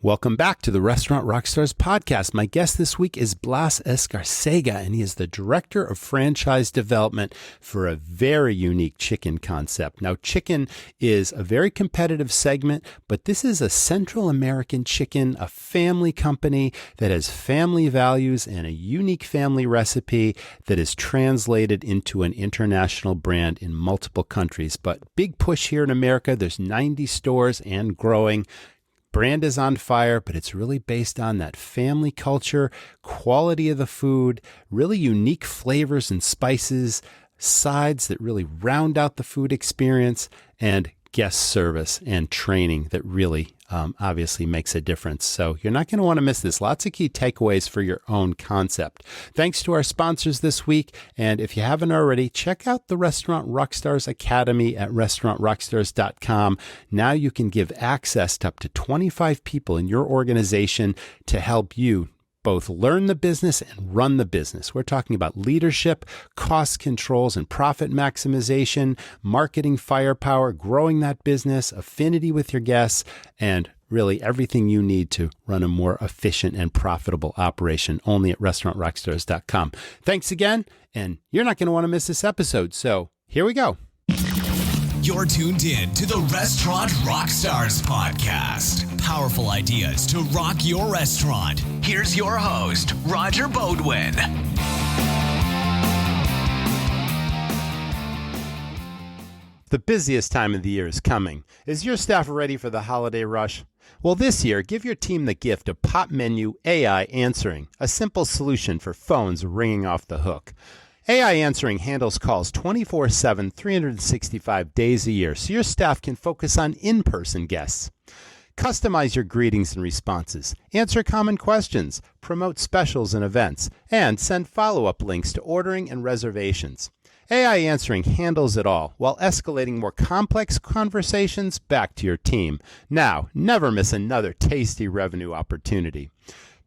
Welcome back to the Restaurant Rockstars Podcast. My guest this week is Blas Escarcega, and he is the Director of Franchise Development for a very unique chicken concept. Now, chicken is a very competitive segment, but this is a Central American chicken, a family company that has family values and a unique family recipe that is translated into an international brand in multiple countries. But big push here in America. There's 90 stores and growing. Brand is on fire, but it's really based on that family culture, quality of the food, really unique flavors and spices, sides that really round out the food experience, and guest service and training that really obviously makes a difference. So you're not going to want to miss this. Lots of key takeaways for your own concept. Thanks to our sponsors this week. And if you haven't already, check out the Restaurant Rockstars Academy at restaurantrockstars.com. Now you can give access to up to 25 people in your organization to help you both learn the business and run the business. We're talking about leadership, cost controls and profit maximization, marketing firepower, growing that business, affinity with your guests, and really everything you need to run a more efficient and profitable operation, only at restaurantrockstars.com. Thanks again, and you're not going to want to miss this episode. So here we go. You're tuned in to the Restaurant Rockstars Podcast. Powerful ideas to rock your restaurant. Here's your host, Roger Bodwin. The busiest time of the year is coming. Is your staff ready for the holiday rush? Well, this year, give your team the gift of Pop Menu AI Answering, a simple solution for phones ringing off the hook. AI Answering handles calls 24/7, 365 days a year, so your staff can focus on in-person guests. Customize your greetings and responses, answer common questions, promote specials and events, and send follow-up links to ordering and reservations. AI Answering handles it all while escalating more complex conversations back to your team. Now, never miss another tasty revenue opportunity.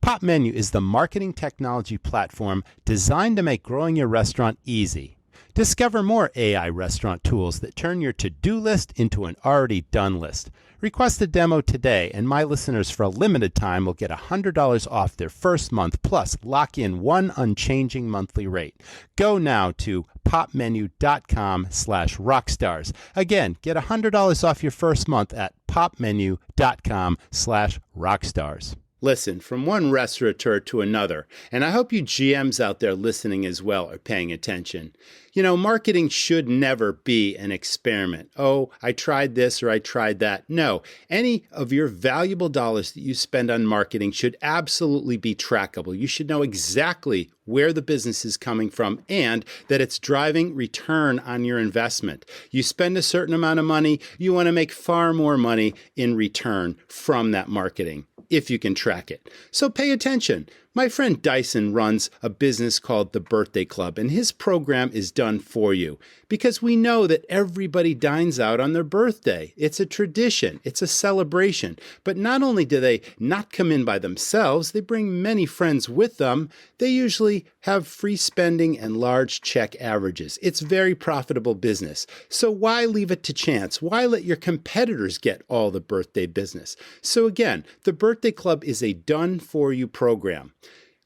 Pop Menu is the marketing technology platform designed to make growing your restaurant easy. Discover more AI restaurant tools that turn your to-do list into an already done list. Request a demo today, and my listeners for a limited time will get $100 off their first month, plus lock in one unchanging monthly rate. Go now to popmenu.com/rockstars. Again, get $100 off your first month at popmenu.com/rockstars. Listen, from one restaurateur to another, and I hope you GMs out there listening as well are paying attention. You know, marketing should never be an experiment. Oh, I tried this or I tried that. No, any of your valuable dollars that you spend on marketing should absolutely be trackable. You should know exactly where the business is coming from and that it's driving return on your investment. You spend a certain amount of money, you want to make far more money in return from that marketing, if you can track it. So pay attention. My friend Dyson runs a business called the Birthday Club, and his program is done for you because we know that everybody dines out on their birthday. It's a tradition. It's a celebration. But not only do they not come in by themselves, they bring many friends with them. They usually have free spending and large check averages. It's very profitable business. So why leave it to chance? Why let your competitors get all the birthday business? So again, the Birthday Club is a done-for-you program.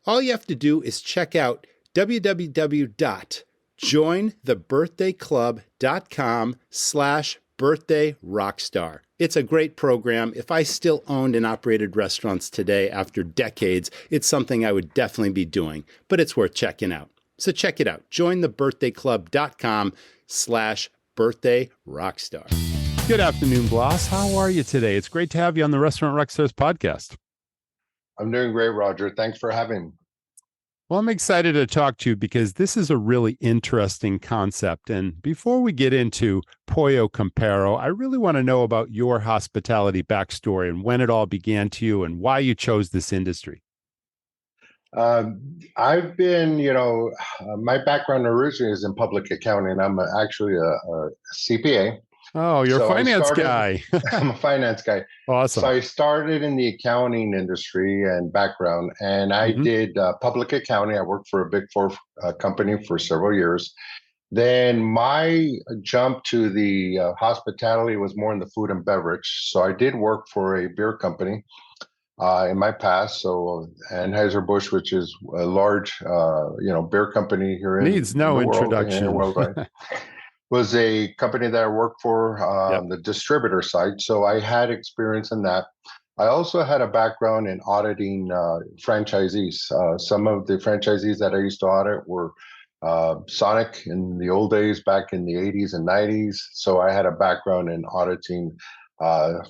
All you have to do is check out www.jointhebirthdayclub.com/birthdayrockstar. It's a great program. If I still owned and operated restaurants today after decades, it's something I would definitely be doing, but it's worth checking out. So check it out. Jointhebirthdayclub.com/birthdayrockstar. Good afternoon, Blas. How are you today? It's great to have you on the Restaurant Rockstars Podcast. I'm doing great, Roger. Thanks for having me. Well, I'm excited to talk to you because this is a really interesting concept. And before we get into Pollo Campero, I really want to know about your hospitality backstory and when it all began to you and why you chose this industry. I've been, my background originally is in public accounting. I'm actually a CPA. Oh, you're a finance guy. I'm a finance guy. Awesome. So I started in the accounting industry and background, and I did public accounting. I worked for a Big Four company for several years. Then my jump to the hospitality was more in the food and beverage. So I did work for a beer company. in my past. So Anheuser-Busch, which is a large, beer company here Needs in no the world, introduction. worldwide, was a company that I worked for Yep. the distributor side. So I had experience in that. I also had a background in auditing franchisees. Some of the franchisees that I used to audit were Sonic in the old days, back in the 80s and 90s. So I had a background in auditing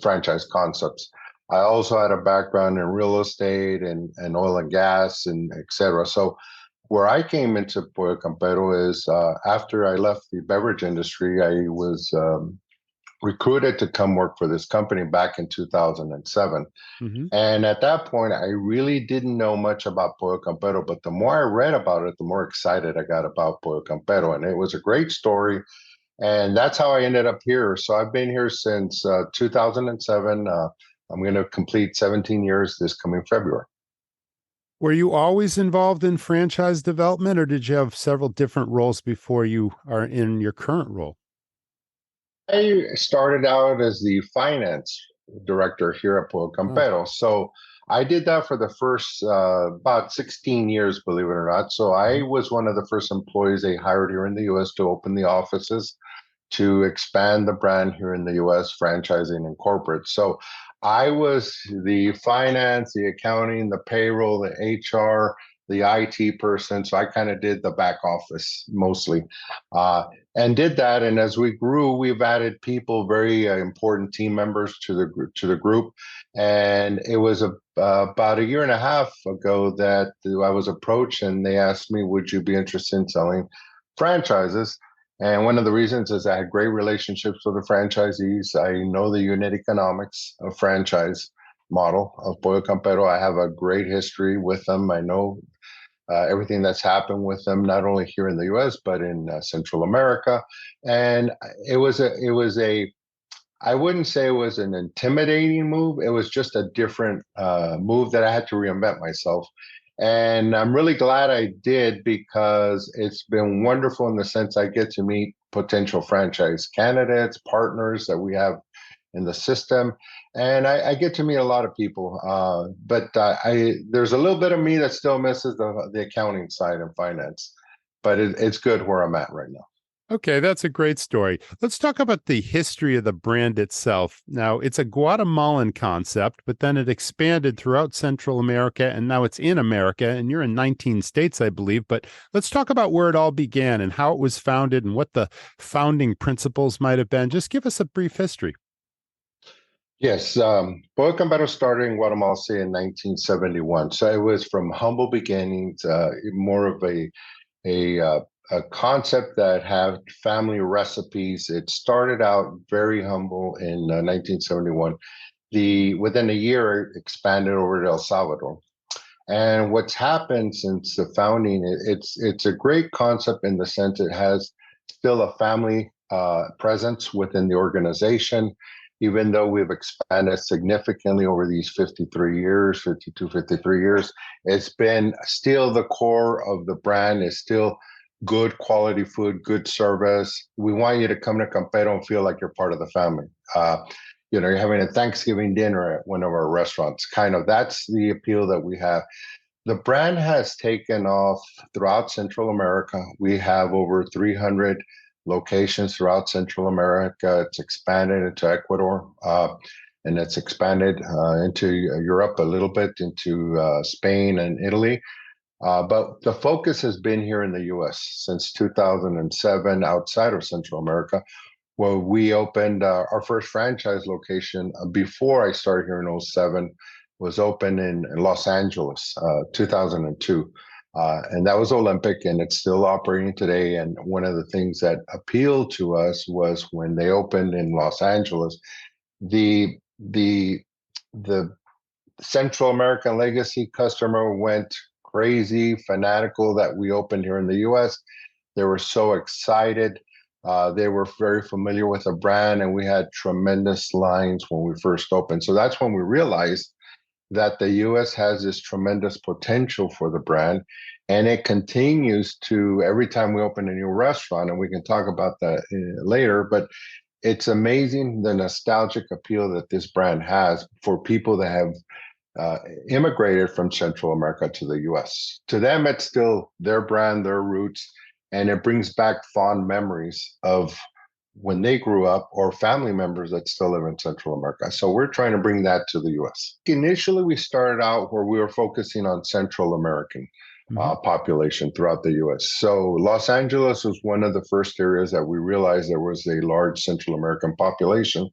franchise concepts. I also had a background in real estate and oil and gas and et cetera. So where I came into Pollo Campero is after I left the beverage industry, I was recruited to come work for this company back in 2007. Mm-hmm. And at that point, I really didn't know much about Pollo Campero, but the more I read about it, the more excited I got about Pollo Campero. And it was a great story. And that's how I ended up here. So I've been here since 2007. I'm going to complete 17 years this coming February. Were you always involved in franchise development, or did you have several different roles before you are in your current role? I started out as the finance director here at Pollo Campero. So I did that for the first about 16 years, believe it or not. So I was one of the first employees they hired here in the U.S. to open the offices, to expand the brand here in the U.S., franchising and corporate. So I was the finance, the accounting, the payroll, the HR, the IT person. So I kind of did the back office mostly, and did that. And as we grew, we've added people, very important team members to the group. And it was about a year and a half ago that I was approached, and they asked me, "Would you be interested in selling franchises?" And one of the reasons is I had great relationships with the franchisees. I know the unit economics of franchise model of Pollo Campero. I have a great history with them. I know everything that's happened with them, not only here in the U.S. but in Central America. And it was a I wouldn't say it was an intimidating move. It was just a different move that I had to reinvent myself. And I'm really glad I did, because it's been wonderful in the sense I get to meet potential franchise candidates, partners that we have in the system. And I get to meet a lot of people. But there's a little bit of me that still misses the accounting side and finance. But it's good where I'm at right now. Okay, that's a great story. Let's talk about the history of the brand itself. Now, it's a Guatemalan concept, but then it expanded throughout Central America, and now it's in America, and you're in 19 states, I believe. But let's talk about where it all began and how it was founded and what the founding principles might have been. Just give us a brief history. Yes, Pollo Campero started in Guatemala, say, in 1971. So it was from humble beginnings, more of a concept that had family recipes. It started out very humble in 1971. Within a year, it expanded over to El Salvador. And what's happened since the founding, it's a great concept in the sense it has still a family presence within the organization, even though we've expanded significantly over these 53 years, 53 years. It's been still the core of the brand is still good quality food, good service. We want you to come to Campero and feel like you're part of the family. You're having a Thanksgiving dinner at one of our restaurants. Kind of, that's the appeal that we have. The brand has taken off throughout Central America. We have over 300 locations throughout Central America. It's expanded into Ecuador, and it's expanded into Europe a little bit, into Spain and Italy. But the focus has been here in the U.S. since 2007, outside of Central America, where we opened our first franchise location before I started here in 2007, was opened in Los Angeles, 2002. And that was Olympic, and it's still operating today. And one of the things that appealed to us was when they opened in Los Angeles, the Central American legacy customer went crazy, fanatical that we opened here in the U.S. They were so excited. They were very familiar with the brand, and we had tremendous lines when we first opened. So that's when we realized that the U.S. has this tremendous potential for the brand, and it continues to every time we open a new restaurant, and we can talk about that later, but it's amazing the nostalgic appeal that this brand has for people that have uh, immigrated from Central America to the US. To them, it's still their brand, their roots, and it brings back fond memories of when they grew up or family members that still live in Central America. So we're trying to bring that to the US. Initially, we started out where we were focusing on Central American population throughout the US. So Los Angeles was one of the first areas that we realized there was a large Central American population,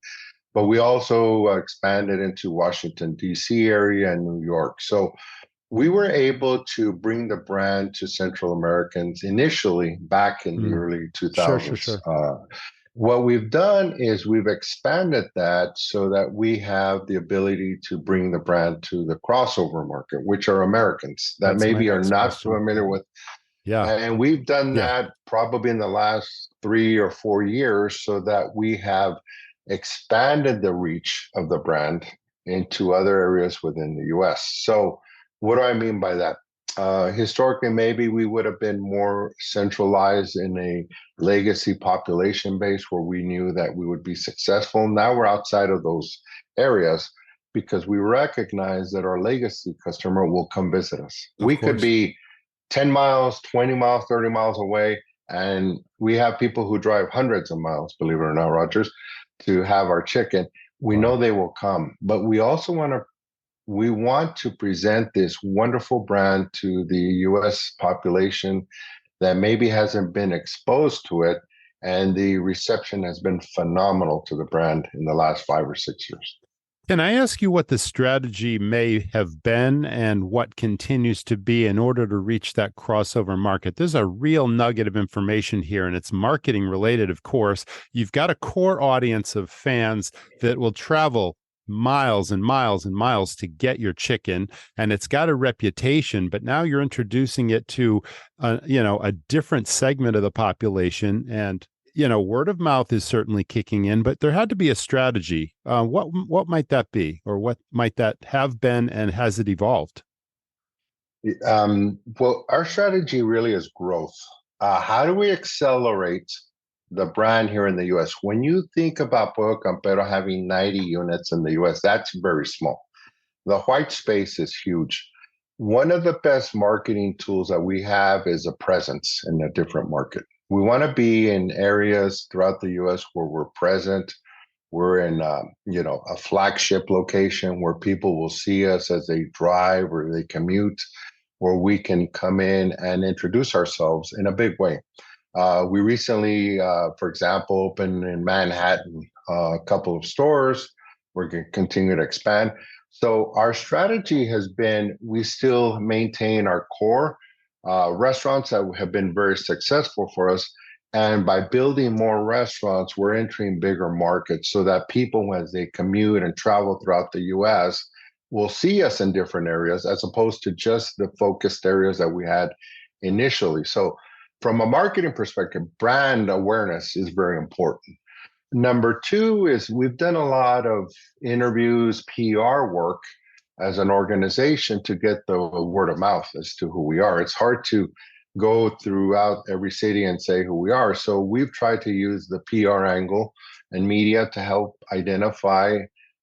but we also expanded into Washington, D.C. area and New York. So we were able to bring the brand to Central Americans initially back in the early 2000s. Sure. What we've done is we've expanded that so that we have the ability to bring the brand to the crossover market, which are Americans that That's maybe are not question. familiar with. Yeah. And we've done that probably in the last 3 or 4 years so that we have expanded the reach of the brand into other areas within the US. So what do I mean by that? Historically, maybe we would have been more centralized in a legacy population base where we knew that we would be successful. Now we're outside of those areas because we recognize that our legacy customer will come visit us. We could be 10 miles, 20 miles, 30 miles away, and we have people who drive hundreds of miles, believe it or not, Rogers, to have our chicken. We know they will come, but we also want to present this wonderful brand to the U.S. population that maybe hasn't been exposed to it, and the reception has been phenomenal to the brand in the last 5 or 6 years. Can I ask you what the strategy may have been and what continues to be in order to reach that crossover market? There's a real nugget of information here, and it's marketing related, of course. You've got a core audience of fans that will travel miles and miles and miles to get your chicken, and it's got a reputation, but now you're introducing it to a different segment of the population, and word of mouth is certainly kicking in, but there had to be a strategy. What might that be, or what might that have been, and has it evolved? Well, our strategy really is growth. How do we accelerate the brand here in the U.S.? When you think about Pollo Campero having 90 units in the U.S., that's very small. The white space is huge. One of the best marketing tools that we have is a presence in a different market. We want to be in areas throughout the U.S. where we're present. We're in, a flagship location where people will see us as they drive or they commute, where we can come in and introduce ourselves in a big way. We recently, for example, opened in Manhattan a couple of stores. We're going to continue to expand. So our strategy has been, we still maintain our core restaurants that have been very successful for us. And by building more restaurants, we're entering bigger markets so that people, as they commute and travel throughout the U.S., will see us in different areas as opposed to just the focused areas that we had initially. So from a marketing perspective, brand awareness is very important. Number two is we've done a lot of interviews, PR work as an organization to get the word of mouth as to who we are. It's hard to go throughout every city and say who we are. So we've tried to use the PR angle and media to help identify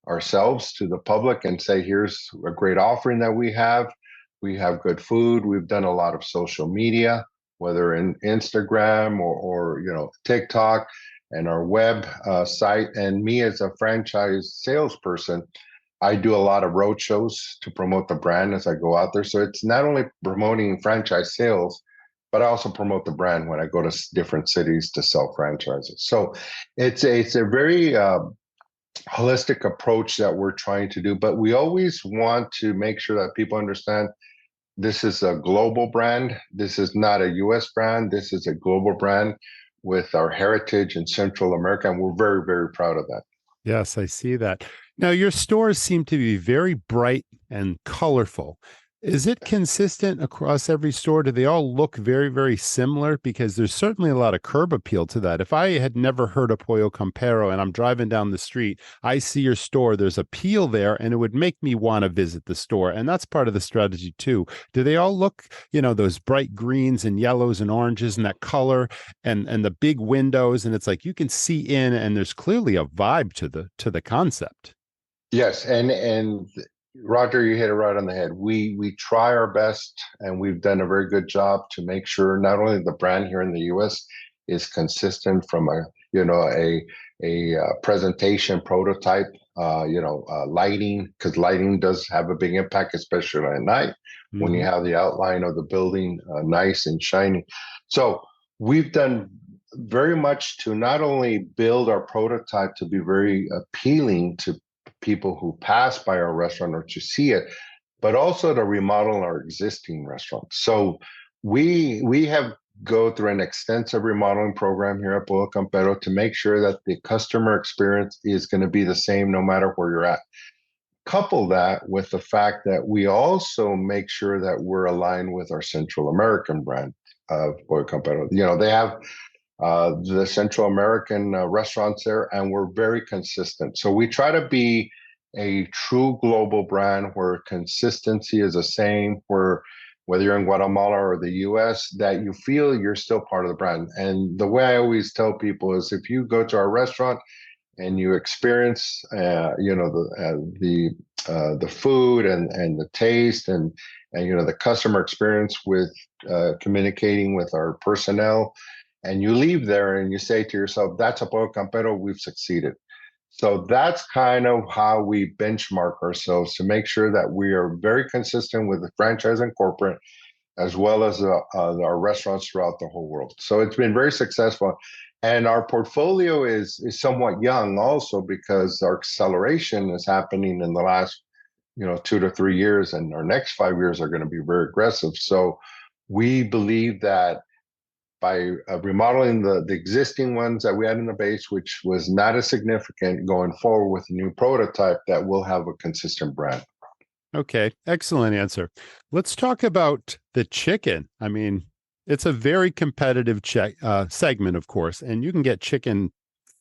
ourselves to the public and say, here's a great offering that we have. We have good food. We've done a lot of social media, whether in Instagram or TikTok and our web site. And me as a franchise salesperson, I do a lot of road shows to promote the brand as I go out there. So it's not only promoting franchise sales, but I also promote the brand when I go to different cities to sell franchises. So it's a very holistic approach that we're trying to do. But we always want to make sure that people understand this is a global brand. This is not a U.S. brand. This is a global brand with our heritage in Central America. And we're very, very proud of that. Yes, I see that. Now, your stores seem to be very bright and colorful. Is it consistent across every store? Do they all look very, very similar? Because there's certainly a lot of curb appeal to that. If I had never heard of Pollo Campero and I'm driving down the street, I see your store, there's appeal there, and it would make me want to visit the store. And that's part of the strategy too. Do they all look, those bright greens and yellows and oranges and that color and the big windows? And it's like you can see in, and there's clearly a vibe to the concept. Yes, and Roger, you hit it right on the head. We try our best, and we've done a very good job to make sure not only the brand here in the U.S. is consistent from a presentation prototype, lighting, because lighting does have a big impact, especially at night when you have the outline of the building nice and shiny. So we've done very much to not only build our prototype to be very appealing to people who pass by our restaurant or to see it, but also to remodel our existing restaurants. So we have go through an extensive remodeling program here at Pollo Campero to make sure that the customer experience is going to be the same no matter where you're at. Couple that with the fact that we also make sure that we're aligned with our Central American brand of Pollo Campero. They have the Central American restaurants there, and we're very consistent. So we try to be a true global brand where consistency is the same, where whether you're in Guatemala or the US, that you feel you're still part of the brand. And the way I always tell people is if you go to our restaurant and you experience, the food and the taste and the customer experience with communicating with our personnel, and you leave there and you say to yourself, that's a Pollo Campero, we've succeeded. So that's kind of how we benchmark ourselves to make sure that we are very consistent with the franchise and corporate, as well as our restaurants throughout the whole world. So it's been very successful. And our portfolio is somewhat young also because our acceleration is happening in the last 2 to 3 years, and our next 5 years are going to be very aggressive. So we believe that by remodeling the existing ones that we had in the base, which was not as significant, going forward with a new prototype, that we'll have a consistent brand. Okay, excellent answer. Let's talk about the chicken. I mean, it's a very competitive segment, of course, and you can get chicken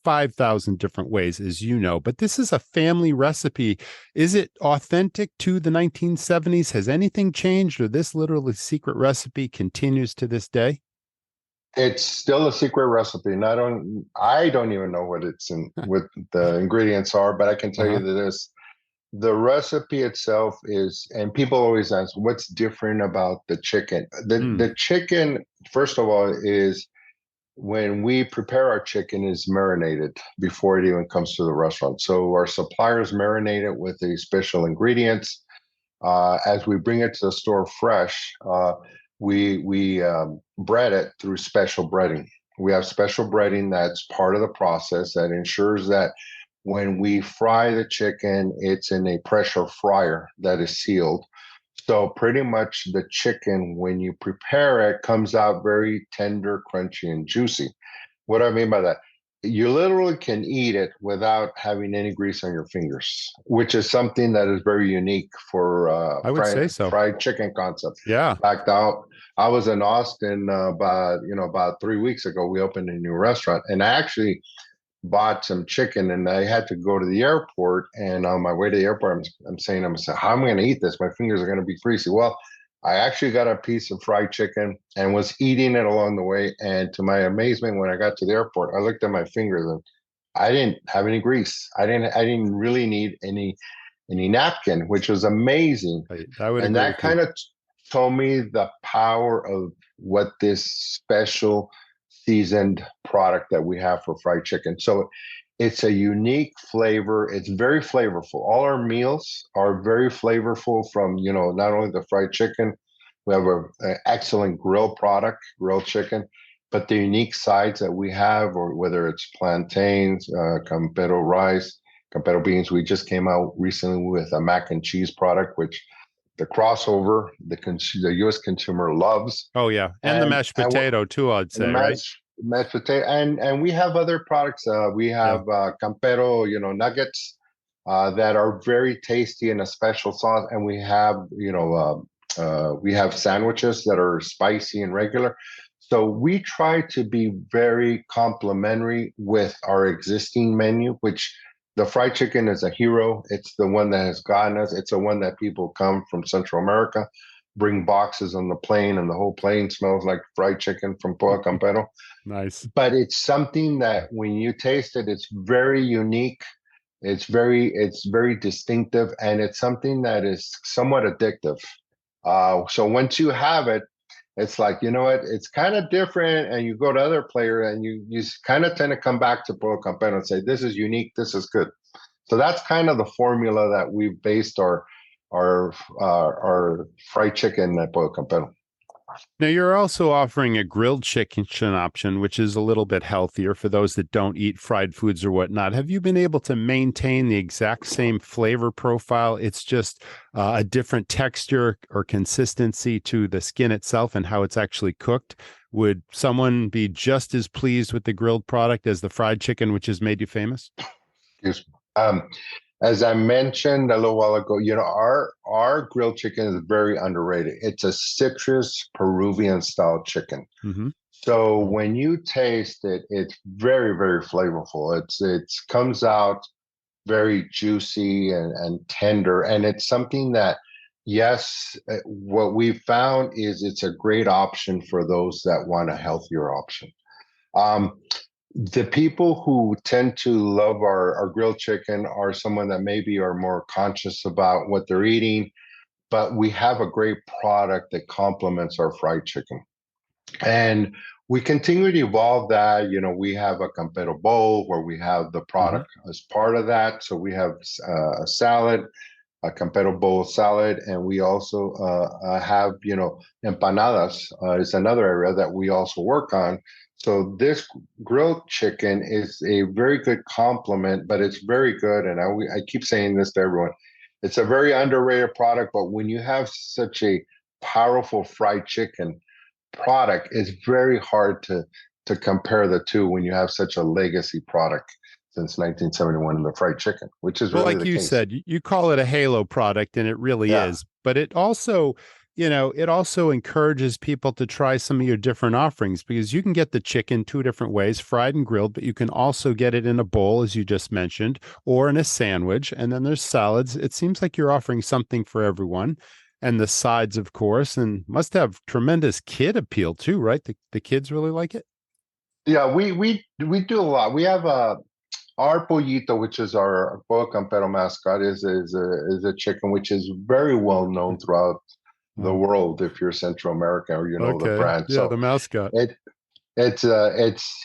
5,000 different ways, as you know, but this is a family recipe. Is it authentic to the 1970s? Has anything changed, or this literally secret recipe continues to this day? It's still a secret recipe. I don't even know what the ingredients are, but I can tell you that the recipe itself is, and people always ask, what's different about the chicken? The chicken, first of all, is when we prepare our chicken is marinated before it even comes to the restaurant. So our suppliers marinate it with the special ingredients. As we bring it to the store fresh, we bread it through special breading. We have special breading that's part of the process that ensures that when we fry the chicken, it's in a pressure fryer that is sealed. So pretty much the chicken, when you prepare it, comes out very tender, crunchy, and juicy. What do I mean by that? You literally can eat it without having any grease on your fingers, which is something that is very unique for I would say so. Fried chicken concept. Yeah. In fact, I was in Austin about 3 weeks ago. We opened a new restaurant, and I actually bought some chicken, and I had to go to the airport. And on my way to the airport, I'm saying, how am I going to eat this? My fingers are going to be greasy. Well, I actually got a piece of fried chicken and was eating it along the way. And to my amazement, when I got to the airport, I looked at my fingers and I didn't have any grease. I didn't really need any napkin, which was amazing. And that kind of told me the power of what this special seasoned product that we have for fried chicken. So it's a unique flavor. It's very flavorful. All our meals are very flavorful from, not only the fried chicken, we have an excellent grilled chicken, but the unique sides that we have, or whether it's plantains, Campero rice, Campero beans. We just came out recently with a mac and cheese product, which the crossover, the U.S. consumer loves. Oh, yeah. And the mashed potato, too, I'd say, right? Mashed potato. And we have other products. We have Campero, nuggets that are very tasty in a special sauce. And we have sandwiches that are spicy and regular. So we try to be very complimentary with our existing menu, which the fried chicken is a hero. It's the one that has gotten us. It's the one that people come from Central America, bring boxes on the plane, and the whole plane smells like fried chicken from Pollo Campero. Nice. But it's something that when you taste it, it's very unique. It's very distinctive, and it's something that is somewhat addictive. So once you have it, it's like, you know what, it's kind of different, and you go to other player, and you kind of tend to come back to Pollo Campero and say, this is unique, this is good. So that's kind of the formula that we've based our fried chicken at Pollo Campero. Now, you're also offering a grilled chicken option, which is a little bit healthier for those that don't eat fried foods or whatnot. Have you been able to maintain the exact same flavor profile? It's just a different texture or consistency to the skin itself and how it's actually cooked. Would someone be just as pleased with the grilled product as the fried chicken, which has made you famous? Yes. As I mentioned a little while ago, our grilled chicken is very underrated. It's a citrus Peruvian style chicken. Mm-hmm. So when you taste it, it's very, very flavorful. It comes out very juicy and tender. And it's something that, yes, what we've found is it's a great option for those that want a healthier option. The people who tend to love our grilled chicken are someone that maybe are more conscious about what they're eating, but we have a great product that complements our fried chicken. And we continue to evolve that. We have a Campero bowl where we have the product as part of that. So we have a salad, a Campero bowl salad, and we also have, empanadas is another area that we also work on. So this grilled chicken is a very good complement, but it's very good. And I keep saying this to everyone. It's a very underrated product, but when you have such a powerful fried chicken product, it's very hard to compare the two when you have such a legacy product since 1971 in the fried chicken, which is really like you said, you call it a halo product, and it really is. But it also, it also encourages people to try some of your different offerings, because you can get the chicken two different ways, fried and grilled, but you can also get it in a bowl, as you just mentioned, or in a sandwich. And then there's salads. It seems like you're offering something for everyone. And the sides, of course, and must have tremendous kid appeal too, right? The kids really like it. Yeah, we do a lot. We have our Pollito, which is our Pollo Campero mascot, is a chicken which is very well known throughout the world. If you're Central America, or the brand, so the mascot.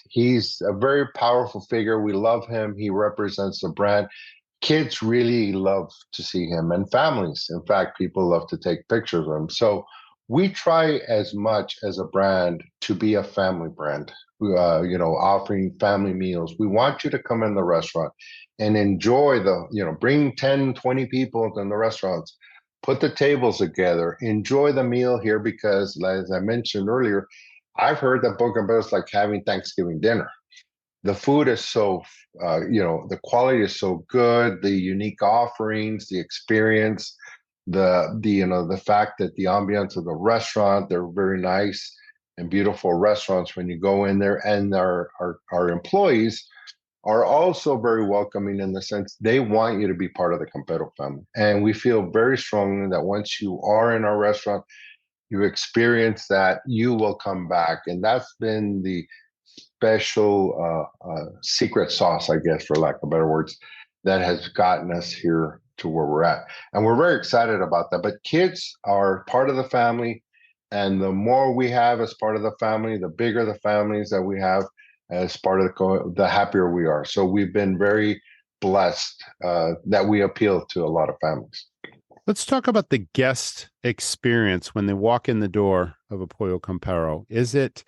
He's a very powerful figure. We love him. He represents the brand. Kids really love to see him, and families. In fact, people love to take pictures of him. So we try as much as a brand to be a family brand. Offering family meals. We want you to come in the restaurant and enjoy bring 10, 20 people in the restaurants, put the tables together, enjoy the meal here, because as I mentioned earlier, I've heard that Pollo Campero is like having Thanksgiving dinner. The food is so, the quality is so good, the unique offerings, the experience, the fact that the ambiance of the restaurant, they're very nice and beautiful restaurants when you go in there, and our employees are also very welcoming, in the sense they want you to be part of the Campero family. And we feel very strongly that once you are in our restaurant, you experience that, you will come back. And that's been the special secret sauce, I guess, for lack of better words, that has gotten us here to where we're at. And we're very excited about that. But kids are part of the family. And the more we have as part of the family, the bigger the families that we have as part of the happier we are. So we've been very blessed that we appeal to a lot of families. Let's talk about the guest experience when they walk in the door of a Pollo Campero. Is it,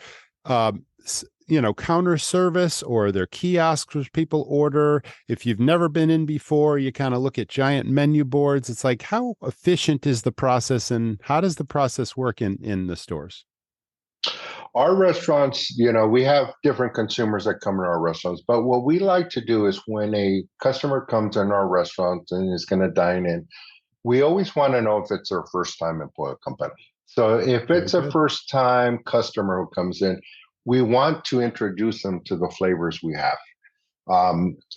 counter service, or are there kiosks which people order? If you've never been in before, you kind of look at giant menu boards. It's like, how efficient is the process, and how does the process work in the stores? Our restaurants, we have different consumers that come in our restaurants, but what we like to do is, when a customer comes in our restaurant and is going to dine in, we always want to know if it's their first time in Pollo Campero. So if it's a first time customer who comes in, we want to introduce them to the flavors we have.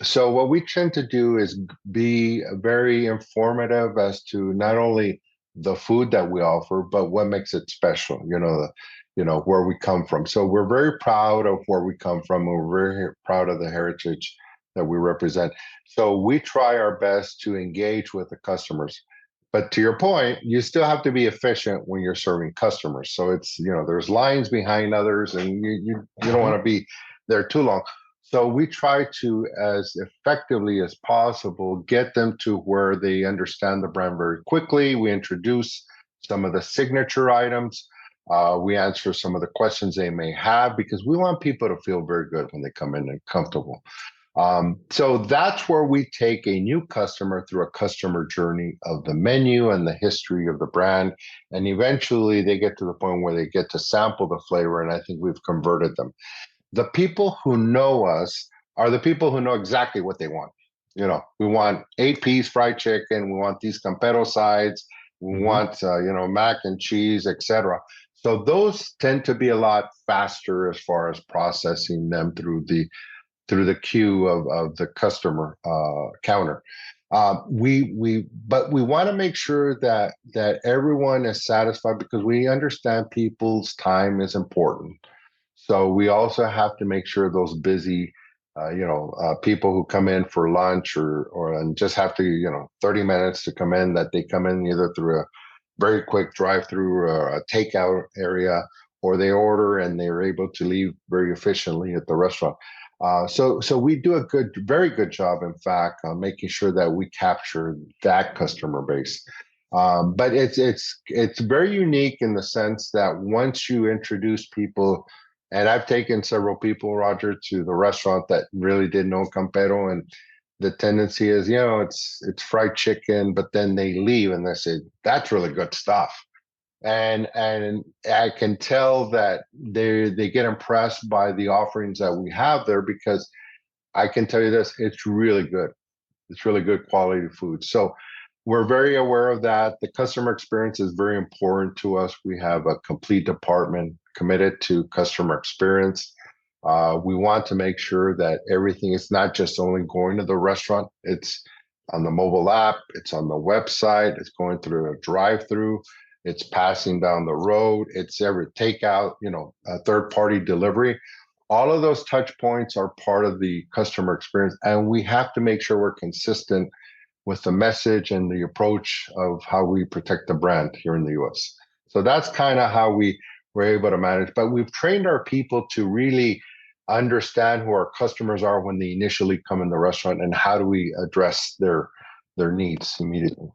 So what we tend to do is be very informative as to not only the food that we offer, but what makes it special, where we come from. So we're very proud of where we come from. We're very proud of the heritage that we represent. So we try our best to engage with the customers. But to your point, you still have to be efficient when you're serving customers. So it's, there's lines behind others, and you don't want to be there too long. So we try to, as effectively as possible, get them to where they understand the brand very quickly. We introduce some of the signature items. We answer some of the questions they may have, because we want people to feel very good when they come in and comfortable. So that's where we take a new customer through a customer journey of the menu and the history of the brand. And eventually they get to the point where they get to sample the flavor, and I think we've converted them. The people who know us are the people who know exactly what they want. We want 8-piece fried chicken. We want these Campero sides. We want, mac and cheese, etc. So those tend to be a lot faster as far as processing them through the queue of the customer counter. But we want to make sure that everyone is satisfied, because we understand people's time is important. So we also have to make sure those busy, people who come in for lunch or and just have to, 30 minutes to come in, that they come in either through a very quick drive-through or a takeout area, or they order and they're able to leave very efficiently at the restaurant. So we do a very good job, in fact, on making sure that we capture that customer base. But it's very unique in the sense that once you introduce people, and I've taken several people, Roger, to the restaurant that really didn't know Campero, and the tendency is, it's fried chicken, but then they leave and they say, that's really good stuff. And I can tell that they get impressed by the offerings that we have there, because I can tell you this, it's really good. It's really good quality food. So we're very aware of that. The customer experience is very important to us. We have a complete department committed to customer experience. We want to make sure that everything is not just only going to the restaurant. It's on the mobile app. It's on the website. It's going through a drive-through. It's passing down the road. It's every takeout, a third-party delivery. All of those touch points are part of the customer experience. And we have to make sure we're consistent with the message and the approach of how we protect the brand here in the U.S. So that's kind of how we're able to manage. But we've trained our people to really understand who our customers are when they initially come in the restaurant, and how do we address their needs immediately.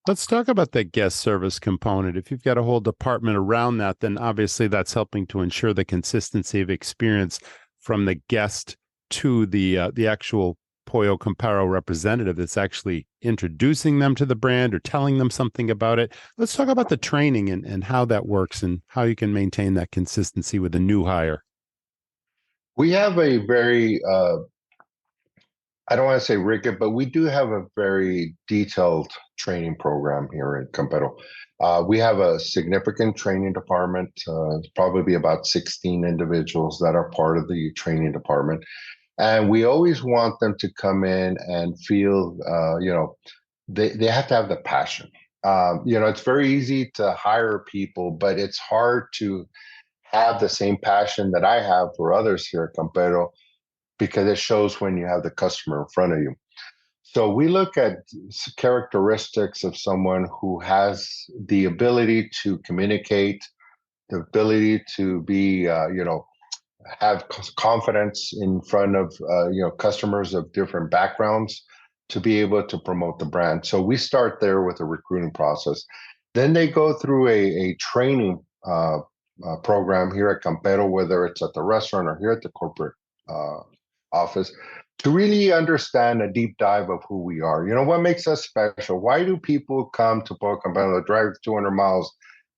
Let's talk about the guest service component. If you've got a whole department around that, then obviously that's helping to ensure the consistency of experience from the guest to the actual Pollo Campero representative that's actually introducing them to the brand or telling them something about it. Let's talk about the training and how that works and how you can maintain that consistency with a new hire. We have a very, I don't want to say rigid, but we do have a very detailed training program here in Campero. We have a significant training department, probably about 16 individuals that are part of the training department. And we always want them to come in and feel, they have to have the passion. It's very easy to hire people, but it's hard to have the same passion that I have for others here at Campero, because it shows when you have the customer in front of you. So we look at characteristics of someone who has the ability to communicate, the ability to be, have confidence in front of, customers of different backgrounds, to be able to promote the brand. So we start there with a recruiting process. Then they go through a training program here at Campero, whether it's at the restaurant or here at the corporate office, to really understand a deep dive of who we are. What makes us special? Why do people come to Pollo Campero, drive 200 miles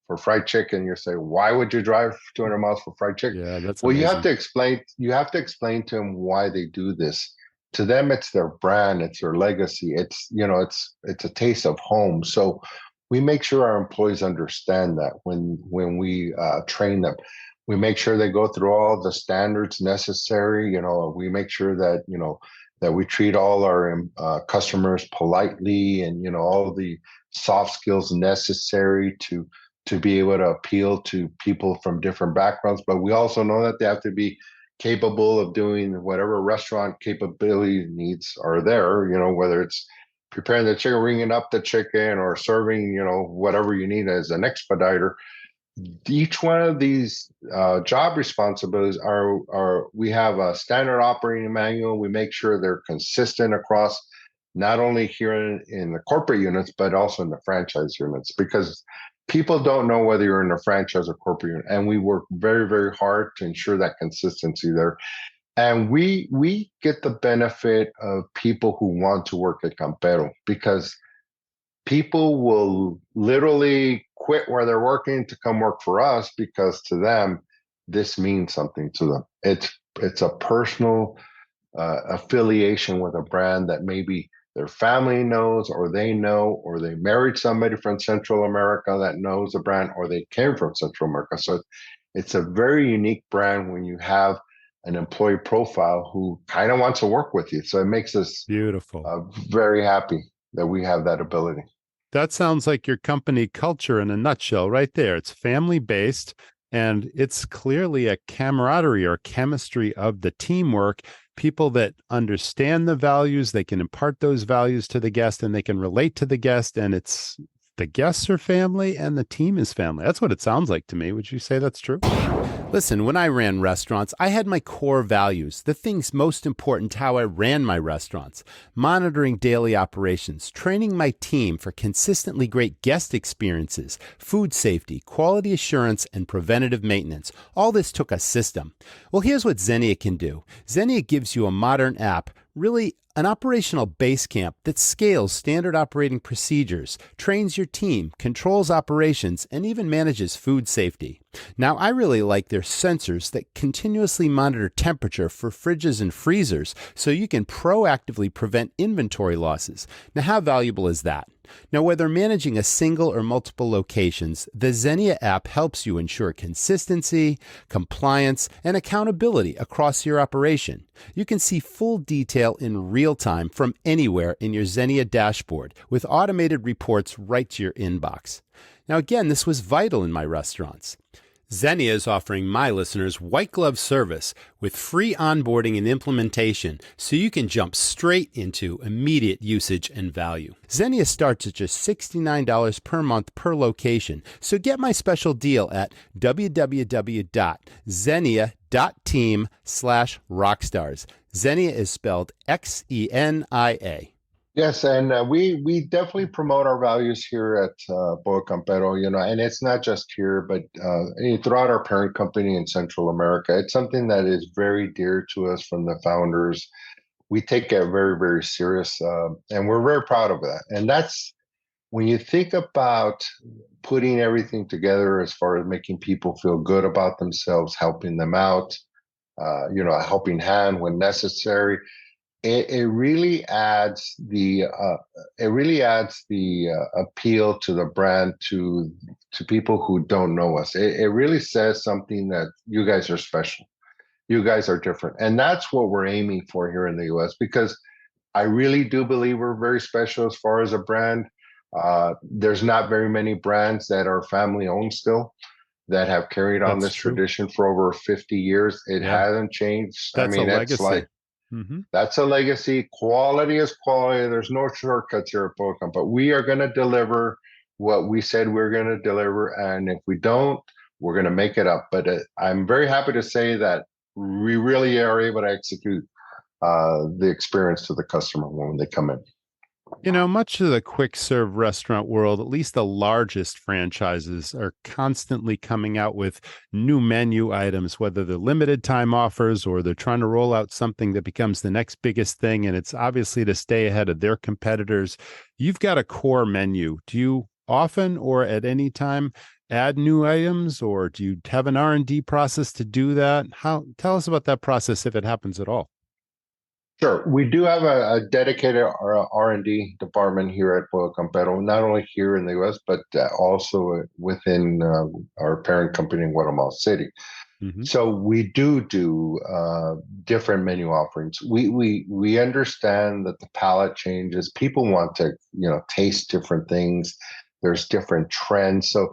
for fried chicken? You say, why would you drive 200 miles for fried chicken? Yeah, that's well, amazing. You have to explain to them why they do this. To them, it's their brand, it's their legacy. It's a taste of home. So we make sure our employees understand that when we train them. We make sure they go through all the standards necessary. We make sure that, that we treat all our customers politely, and, all the soft skills necessary to be able to appeal to people from different backgrounds. But we also know that they have to be capable of doing whatever restaurant capability needs are there, whether it's preparing the chicken, ringing up the chicken, or serving, whatever you need as an expediter. Each one of these job responsibilities we have a standard operating manual. We make sure they're consistent across not only here in the corporate units, but also in the franchise units, because people don't know whether you're in a franchise or corporate unit. And we work very, very hard to ensure that consistency there. And we get the benefit of people who want to work at Campero, because people will literally quit where they're working to come work for us, because to them, this means something to them. It's a personal affiliation with a brand that maybe their family knows, or they know, or they married somebody from Central America that knows the brand, or they came from Central America. So it's a very unique brand when you have an employee profile who kind of wants to work with you. So it makes us beautiful, very happy that we have that ability. That sounds like your company culture in a nutshell right there. It's family-based, and it's clearly a camaraderie or chemistry of the teamwork, people that understand the values, they can impart those values to the guest, and they can relate to the guest, and it's the guests are family and the team is family. That's what it sounds like to me. Would you say that's true? Listen, when I ran restaurants, I had my core values, the things most important to how I ran my restaurants: monitoring daily operations, training my team for consistently great guest experiences, food safety, quality assurance, and preventative maintenance. All this took a system. Well, here's what Xenia can do. Xenia gives you a modern app, really an operational base camp that scales standard operating procedures, trains your team, controls operations, and even manages food safety. Now, I really like their sensors that continuously monitor temperature for fridges and freezers, so you can proactively prevent inventory losses. Now, how valuable is that? Now, whether managing a single or multiple locations, the Xenia app helps you ensure consistency, compliance, and accountability across your operation. You can see full detail in real time from anywhere in your Xenia dashboard, with automated reports right to your inbox. Now, again, this was vital in my restaurants. Xenia is offering my listeners white glove service with free onboarding and implementation, so you can jump straight into immediate usage and value. Xenia starts at just $69 per month per location, so get my special deal at www.xenia.team/rockstars. Xenia is spelled Xenia. Yes, and we definitely promote our values here at Pollo Campero, and it's not just here, but throughout our parent company in Central America. It's something that is very dear to us from the founders. We take it very, very serious, and we're very proud of that. And that's when you think about putting everything together as far as making people feel good about themselves, helping them out, a helping hand when necessary. It really adds the appeal to the brand to people who don't know us. It really says something that you guys are special, you guys are different, and that's what we're aiming for here in the U.S. Because I really do believe we're very special as far as a brand. There's not very many brands that are family owned still, that have carried on this tradition for over 50 years. It hasn't changed. That's a legacy. It's like. That's a legacy. Quality is quality. There's no shortcuts here at Pollo, but we are going to deliver what we said we're going to deliver. And if we don't, we're going to make it up. But I'm very happy to say that we really are able to execute the experience to the customer when they come in. Much of the quick serve restaurant world, at least the largest franchises, are constantly coming out with new menu items, whether they're limited time offers or they're trying to roll out something that becomes the next biggest thing. And it's obviously to stay ahead of their competitors. You've got a core menu. Do you often or at any time add new items, or do you have an R&D process to do that? Tell us about that process if it happens at all. Sure. We do have a dedicated R&D department here at Pollo Campero, not only here in the U.S., but also within our parent company in Guatemala City. Mm-hmm. So we do different menu offerings. We understand that the palate changes. People want to taste different things. There's different trends. So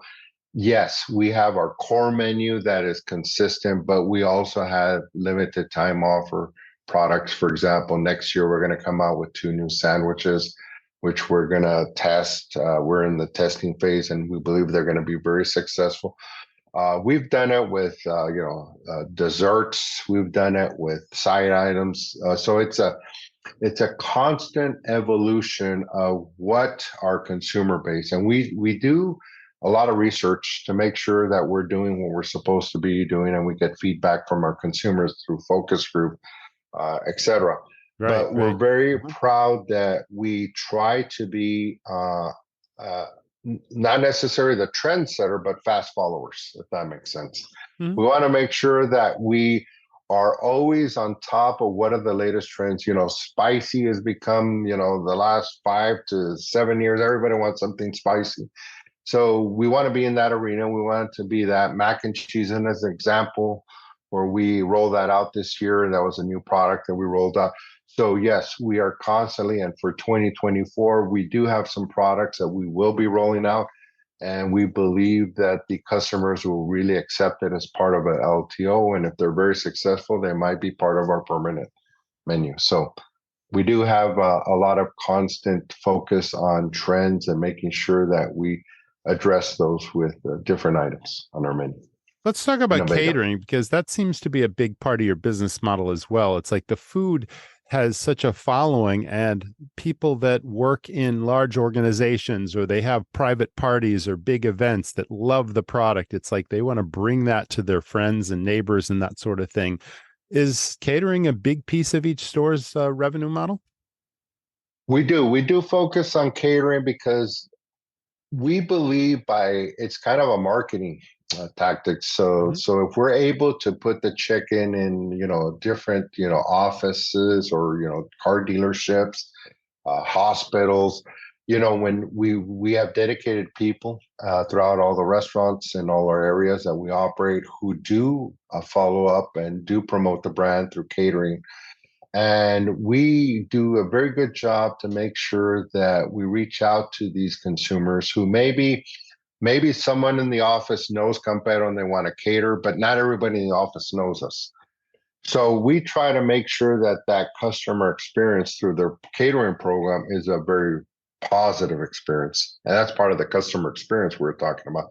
Yes, we have our core menu that is consistent, but we also have limited time offer products. For example, next year we're going to come out with 2 new sandwiches, which we're going to test. We're in the testing phase, and we believe they're going to be very successful. We've done it with desserts. We've done it with side items. So it's a constant evolution of what our consumer base, and we do a lot of research to make sure that we're doing what we're supposed to be doing, and we get feedback from our consumers through focus group, etc. Right, But we're right. very proud that we try to be uh, not necessarily the trendsetter, but fast followers, if that makes sense. Mhm. We want to make sure that we are always on top of what are the latest trends. Spicy has become, the last 5 to 7 years, everybody wants something spicy. So we want to be in that arena. We want to be that mac and cheese. And as an example, where we rolled that out this year, and that was a new product that we rolled out. So yes, we are constantly, and for 2024, we do have some products that we will be rolling out. And we believe that the customers will really accept it as part of an LTO. And if they're very successful, they might be part of our permanent menu. So we do have a lot of constant focus on trends and making sure that we address those with different items on our menu. Let's talk about Innovative. catering, because that seems to be a big part of your business model as well. It's like the food has such a following, and people that work in large organizations or they have private parties or big events that love the product. It's like they want to bring that to their friends and neighbors and that sort of thing. Is catering a big piece of each store's revenue model? We do focus on catering because we believe it's kind of a marketing tactic. So if we're able to put the chicken in different offices or car dealerships, hospitals, when we have dedicated people throughout all the restaurants and all our areas that we operate who do follow up and do promote the brand through catering. And we do a very good job to make sure that we reach out to these consumers who maybe someone in the office knows Campero and they want to cater, but not everybody in the office knows us. So we try to make sure that customer experience through their catering program is a very positive experience. And that's part of the customer experience we're talking about.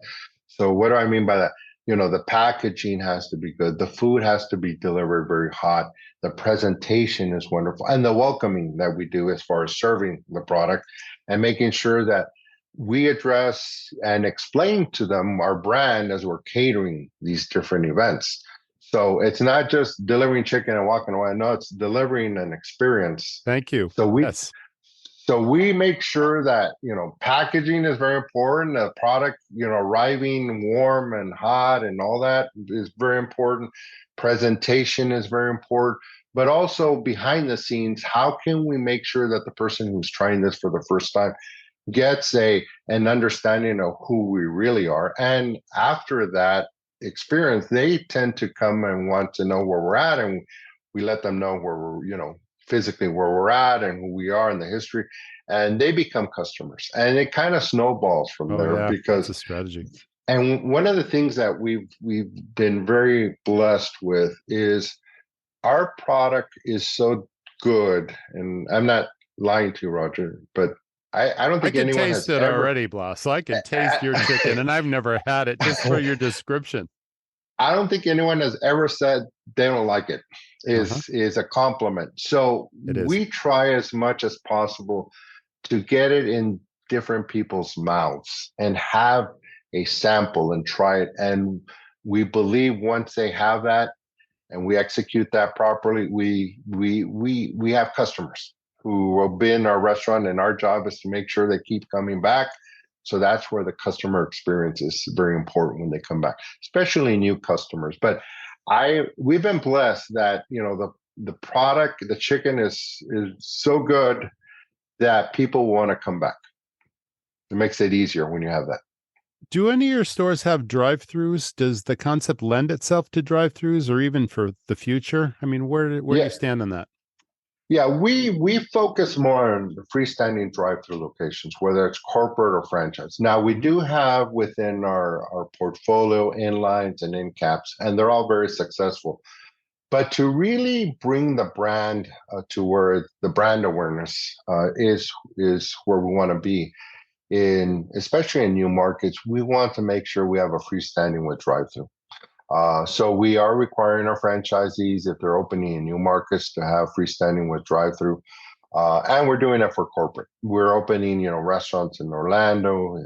So what do I mean by that? The packaging has to be good. The food has to be delivered very hot. The presentation is wonderful. And the welcoming that we do as far as serving the product and making sure that we address and explain to them our brand as we're catering these different events. So it's not just delivering chicken and walking away. No, it's delivering an experience. Thank you. Yes. So we make sure that, packaging is very important. The product, arriving warm and hot and all that is very important. Presentation is very important. But also behind the scenes, how can we make sure that the person who's trying this for the first time gets an understanding of who we really are? And after that experience, they tend to come and want to know where we're at. And we let them know where we're, physically where we're at and who we are in the history, and they become customers, and it kind of snowballs from there because it's a strategy. And one of the things that we've been very blessed with is our product is so good, and I'm not lying to you, Roger, but I don't think anyone has taste it already, Blas. I can taste your chicken, and I've never had it just for your description. I don't think anyone has ever said they don't like it. Is a compliment. So we try as much as possible to get it in different people's mouths and have a sample and try it. And we believe once they have that and we execute that properly, we have customers who will be in our restaurant, and our job is to make sure they keep coming back. So that's where the customer experience is very important when they come back, especially new customers. But we've been blessed that the product, the chicken is so good that people want to come back. It makes it easier when you have that. Do any of your stores have drive-throughs? Does the concept lend itself to drive-throughs, or even for the future? I mean, where do you stand on that? Yeah, we focus more on freestanding drive-through locations, whether it's corporate or franchise. Now, we do have within our portfolio inlines and in caps, and they're all very successful. But to really bring the brand to where the brand awareness is where we want to be in, especially in new markets, we want to make sure we have a freestanding with drive-through. So we are requiring our franchisees, if they're opening in new markets, to have freestanding with drive-through, and we're doing it for corporate. We're opening, restaurants in Orlando at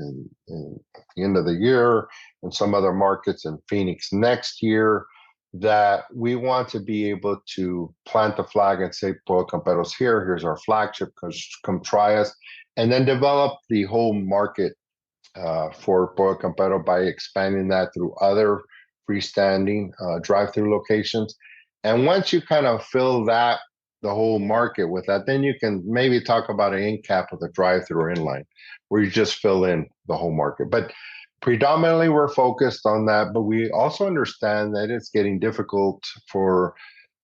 the end of the year, and some other markets in Phoenix next year. That we want to be able to plant the flag and say, "Pollo Campero's here. Here's our flagship. Come try us," and then develop the whole market for Pollo Campero by expanding that through other freestanding drive-through locations. And once you kind of fill the whole market with that, then you can maybe talk about an end cap with a drive-through or inline, where you just fill in the whole market. But predominantly, we're focused on that. But we also understand that it's getting difficult for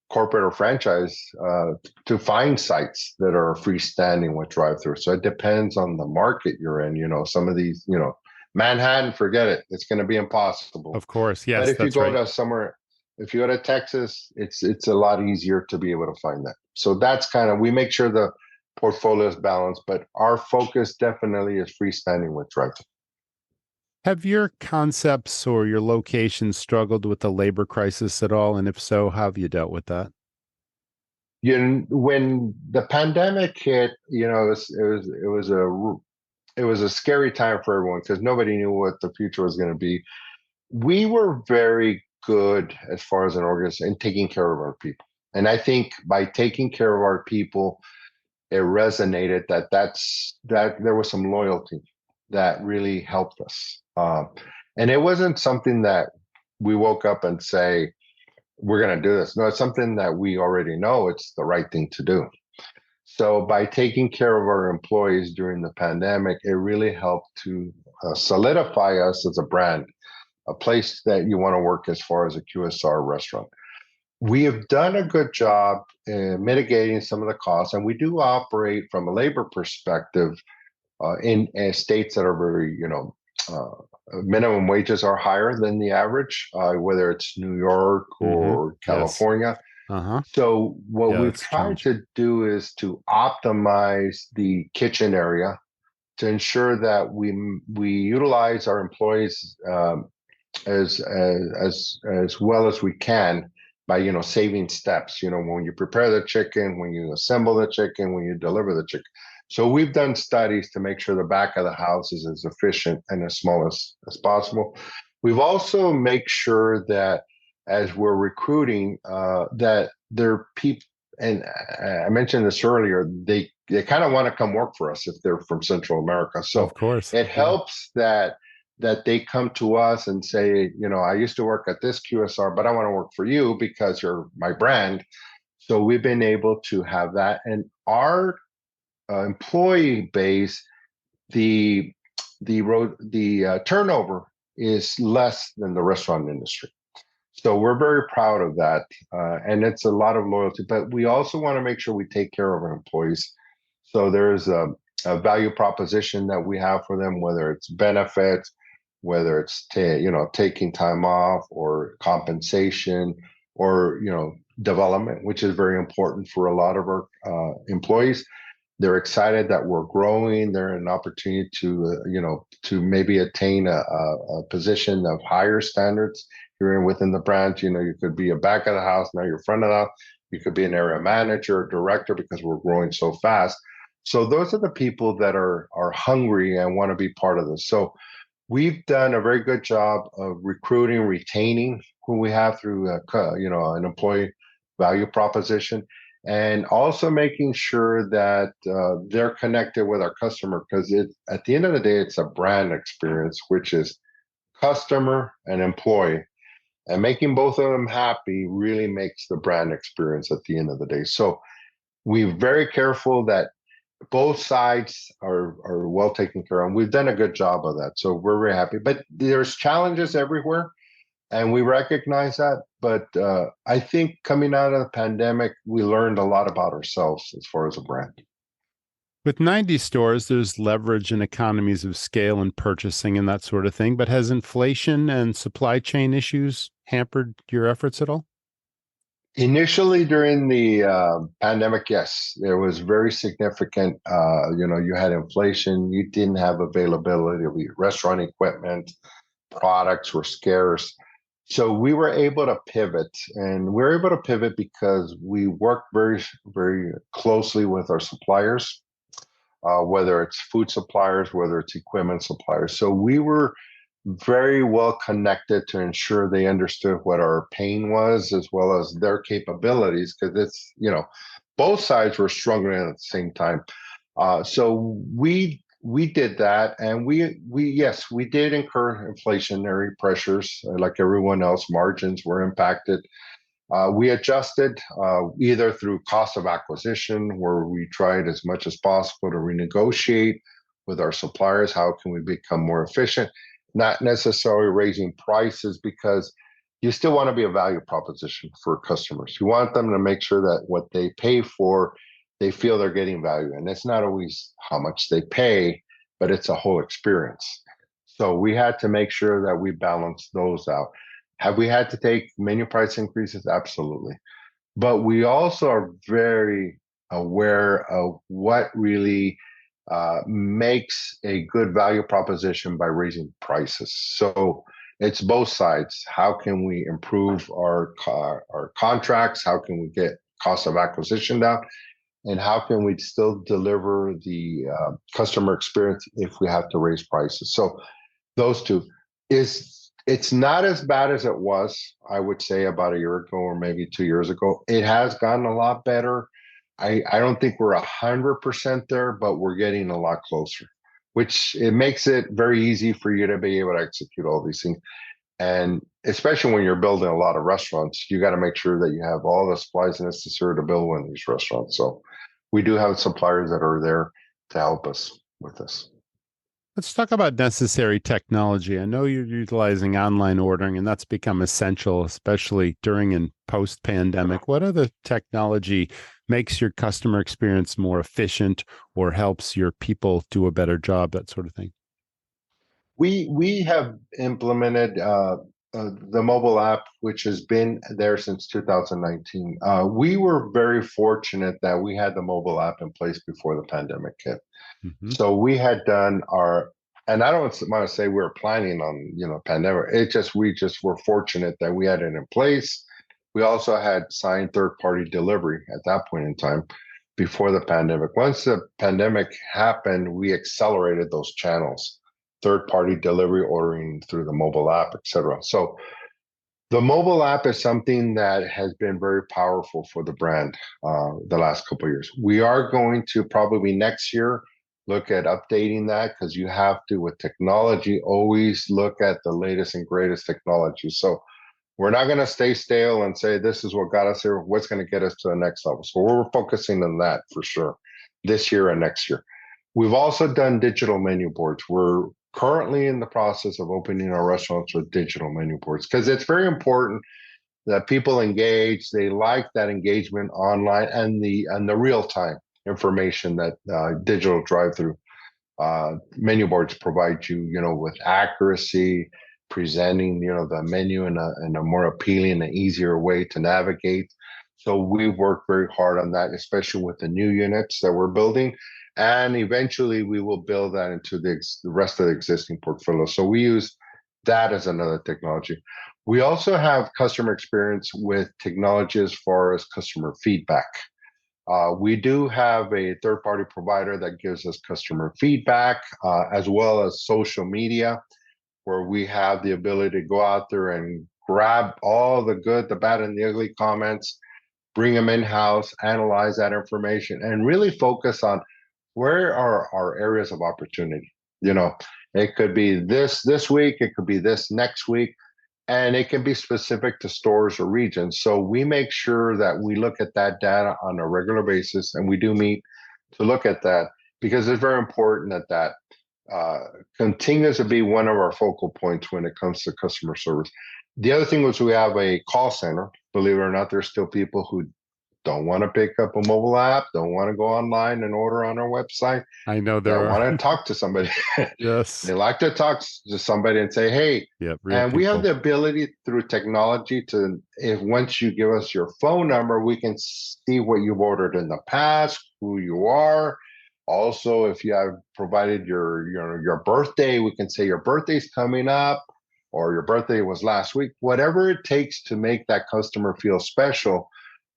corporate or franchise to find sites that are freestanding with drive-through. So it depends on the market you're in. Some of these, Manhattan, forget it. It's going to be impossible. Of course, yes. But if you go right. to somewhere, if you go to Texas, it's a lot easier to be able to find that. So that's we make sure the portfolio is balanced, but our focus definitely is freestanding with drive-through. Have your concepts or your locations struggled with the labor crisis at all? And if so, how have you dealt with that? When the pandemic hit, it was a scary time for everyone because nobody knew what the future was going to be. We were very good as far as an organization in taking care of our people. And I think by taking care of our people, it resonated that there was some loyalty that really helped us. And it wasn't something that we woke up and say, we're going to do this. No, it's something that we already know it's the right thing to do. So by taking care of our employees during the pandemic, it really helped to solidify us as a brand, a place that you want to work as far as a QSR restaurant. We have done a good job in mitigating some of the costs, and we do operate from a labor perspective in states that are very, minimum wages are higher than the average, whether it's New York or California. Yes. Uh-huh. So what we've tried to do is to optimize the kitchen area to ensure that we utilize our employees as well as we can by saving steps. When you prepare the chicken, when you assemble the chicken, when you deliver the chicken. So we've done studies to make sure the back of the house is as efficient and as small as possible. We've also make sure that as we're recruiting, that they're people, and I mentioned this earlier, they kind of want to come work for us if they're from Central America. So of course, it helps that they come to us and say, I used to work at this QSR, but I want to work for you because you're my brand. So we've been able to have that. And our employee base, the turnover is less than the restaurant industry. So we're very proud of that. And it's a lot of loyalty, but we also want to make sure we take care of our employees. So there's a value proposition that we have for them, whether it's benefits, whether it's taking time off or compensation or development, which is very important for a lot of our employees. They're excited that we're growing. They're an opportunity to maybe attain a position of higher standards here within the brand. You could be a back of the house, now you're front of the house. You could be an area manager, director, because we're growing so fast. So those are the people that are hungry and want to be part of this. So we've done a very good job of recruiting, retaining who we have through an employee value proposition, and also making sure that they're connected with our customer, because at the end of the day, it's a brand experience, which is customer and employee. And making both of them happy really makes the brand experience at the end of the day. So we're very careful that both sides are well taken care of. And we've done a good job of that. So we're very happy. But there's challenges everywhere. And we recognize that. But I think coming out of the pandemic, we learned a lot about ourselves as far as a brand. With 90 stores, there's leverage and economies of scale in purchasing and that sort of thing. But has inflation and supply chain issues hampered your efforts at all? Initially, during the pandemic, yes, there was very significant. You had inflation. You didn't have availability of your restaurant equipment. Products were scarce. So we were able to pivot, and we were able to pivot because we worked very, very closely with our suppliers, whether it's food suppliers, whether it's equipment suppliers. So we were very well connected to ensure they understood what our pain was as well as their capabilities, because both sides were struggling at the same time. So we did that, and we did incur inflationary pressures like everyone else. Margins were impacted. We adjusted either through cost of acquisition, where we tried as much as possible to renegotiate with our suppliers. How can we become more efficient? Not necessarily raising prices, because you still want to be a value proposition for customers. You want them to make sure that what they pay for, they feel they're getting value. And it's not always how much they pay, but it's a whole experience. So we had to make sure that we balance those out. Have we had to take menu price increases? Absolutely. But we also are very aware of what really makes a good value proposition by raising prices. So it's both sides. How can we improve our contracts? How can we get cost of acquisition down? And how can we still deliver the customer experience if we have to raise prices? So those two. It's not as bad as it was, I would say, about a year ago or maybe 2 years ago. It has gotten a lot better. I don't think we're 100% there, but we're getting a lot closer, which it makes it very easy for you to be able to execute all these things. And especially when you're building a lot of restaurants, you got to make sure that you have all the supplies necessary to build one of these restaurants. So we do have suppliers that are there to help us with this. Let's talk about necessary technology. I know you're utilizing online ordering, and that's become essential, especially during and post-pandemic. What other technology makes your customer experience more efficient or helps your people do a better job, that sort of thing? We have implemented the mobile app, which has been there since 2019. We were very fortunate that we had the mobile app in place before the pandemic hit. Mm-hmm. So we had done and I don't want to say we were planning on, pandemic. We just were fortunate that we had it in place. We also had signed third-party delivery at that point in time before the pandemic. Once the pandemic happened, we accelerated those channels, third-party delivery, ordering through the mobile app, et cetera. So the mobile app is something that has been very powerful for the brand the last couple of years. We are going to probably next year look at updating that, because you have to, with technology, always look at the latest and greatest technology. So we're not going to stay stale and say, this is what got us here, what's going to get us to the next level. So we're focusing on that for sure this year and next year. We've also done digital menu boards. We're currently in the process of opening our restaurants with digital menu boards, because it's very important that people engage. They like that engagement online and the real time information that digital drive-through menu boards provide you, with accuracy, presenting, the menu in a more appealing and easier way to navigate. So we've worked very hard on that, especially with the new units that we're building. And eventually we will build that into the rest of the existing portfolio. So we use that as another technology. We also have customer experience with technology as far as customer feedback. We do have a third-party provider that gives us customer feedback, as well as social media, where we have the ability to go out there and grab all the good, the bad, and the ugly comments, bring them in-house, analyze that information, and really focus on where are our areas of opportunity. It could be this week, it could be this next week, and it can be specific to stores or regions. So we make sure that we look at that data on a regular basis, and we do meet to look at that, because it's very important that uh, continues to be one of our focal points when it comes to customer service. The other thing was we have a call center. Believe it or not, there's still people who don't want to pick up a mobile app, don't want to go online and order on our website, I know there that want are. to talk to somebody. Yes. They like to talk to somebody and say, hey, Yeah, real and we have people. the ability through technology to, if once you give us your phone number, we can see what you've ordered in the past, who you are. Also, if you have provided your birthday, we can say your birthday's coming up or your birthday was last week. Whatever it takes to make that customer feel special,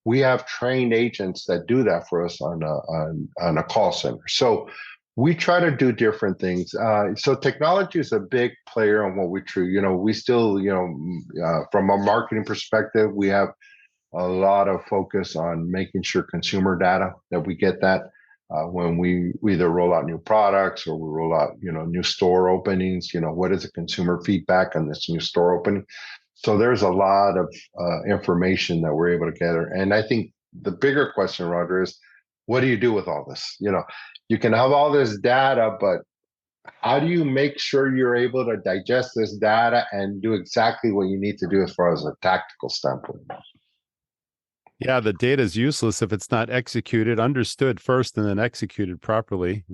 we have trained agents that do that for us on a call center. So we try to do different things. So technology is a big player on what we do. We still, from a marketing perspective, we have a lot of focus on making sure consumer data that we get that when we either roll out new products or we roll out, new store openings. What is the consumer feedback on this new store opening? So there's a lot of information that we're able to gather. And I think the bigger question, Roger, is what do you do with all this? You can have all this data, but how do you make sure you're able to digest this data and do exactly what you need to do as far as a tactical standpoint? Yeah, the data is useless if it's not executed, understood first, and then executed properly.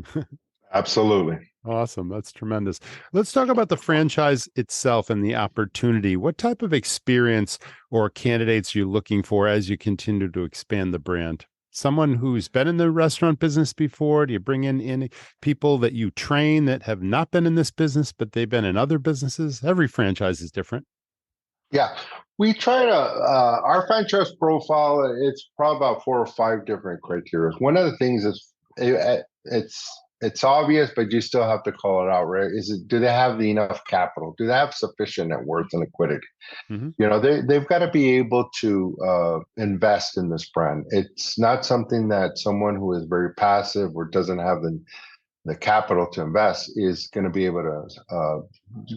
Absolutely. Awesome. That's tremendous. Let's talk about the franchise itself and the opportunity. What type of experience or candidates are you looking for as you continue to expand the brand? Someone who's been in the restaurant business before? Do you bring in people that you train that have not been in this business, but they've been in other businesses? Every franchise is different. Yeah, we try to, our franchise profile, it's probably about 4 or 5 different criteria. One of the things is it's obvious, but you still have to call it out, right? Do they have enough capital? Do they have sufficient net worth and liquidity? Mm-hmm. They've got to be able to invest in this brand. It's not something that someone who is very passive or doesn't have the capital to invest is going to be able to